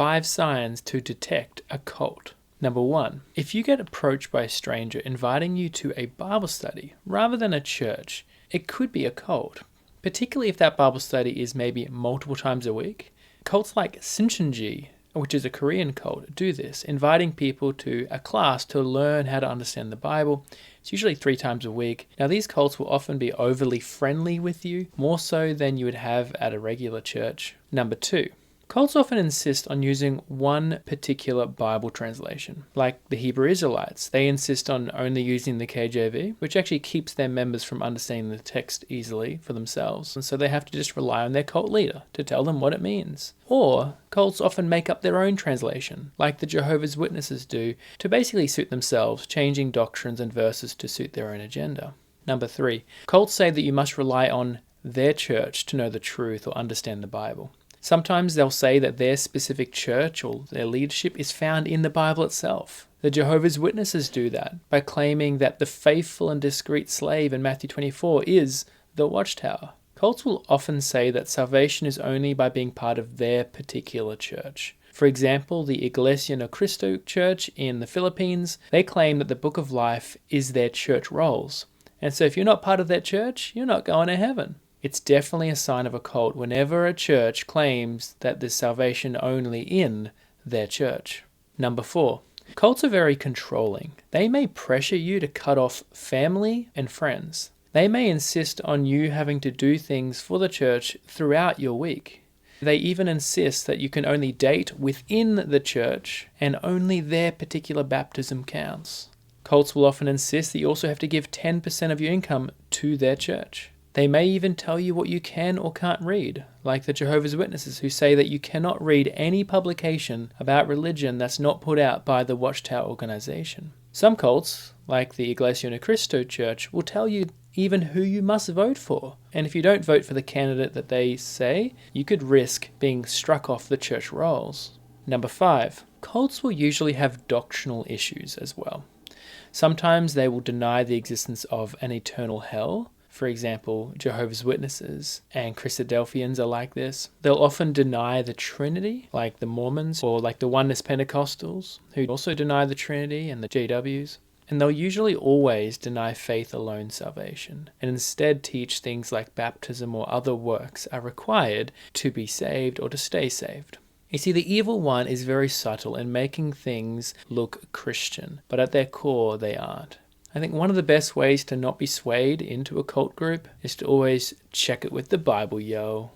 5 signs to detect a cult. Number 1, if you get approached by a stranger inviting you to a Bible study rather than a church, it could be a cult, particularly if that Bible study is maybe multiple times a week. Cults like Shincheonji, which is a Korean cult, do this, inviting people to a class to learn how to understand the Bible. It's usually 3 times a week. Now, these cults will often be overly friendly with you, more so than you would have at a regular church. Number 2, cults often insist on using one particular Bible translation. Like the Hebrew Israelites, they insist on only using the KJV, which actually keeps their members from understanding the text easily for themselves. And so they have to just rely on their cult leader to tell them what it means. Or cults often make up their own translation, like the Jehovah's Witnesses do, to basically suit themselves, changing doctrines and verses to suit their own agenda. Number 3, cults say that you must rely on their church to know the truth or understand the Bible. Sometimes they'll say that their specific church or their leadership is found in the Bible itself. The Jehovah's Witnesses do that by claiming that the faithful and discreet slave in Matthew 24 is the watchtower. Cults will often say that salvation is only by being part of their particular church. For example, the Iglesia Ni Cristo church in the Philippines, they claim that the Book of Life is their church rolls. And so if you're not part of that church, you're not going to heaven. It's definitely a sign of a cult whenever a church claims that there's salvation only in their church. Number 4, cults are very controlling. They may pressure you to cut off family and friends. They may insist on you having to do things for the church throughout your week. They even insist that you can only date within the church and only their particular baptism counts. Cults will often insist that you also have to give 10% of your income to their church. They may even tell you what you can or can't read, like the Jehovah's Witnesses, who say that you cannot read any publication about religion that's not put out by the Watchtower organization. Some cults, like the Iglesia Ni Cristo church, will tell you even who you must vote for. And if you don't vote for the candidate that they say, you could risk being struck off the church rolls. Number 5, cults will usually have doctrinal issues as well. Sometimes they will deny the existence of an eternal hell. For example, Jehovah's Witnesses and Christadelphians are like this. They'll often deny the Trinity, like the Mormons, or like the Oneness Pentecostals, who also deny the Trinity, and the JWs. And they'll usually always deny faith alone salvation, and instead teach things like baptism or other works are required to be saved or to stay saved. You see, the evil one is very subtle in making things look Christian, but at their core they aren't. I think one of the best ways to not be swayed into a cult group is to always check it with the Bible, yo.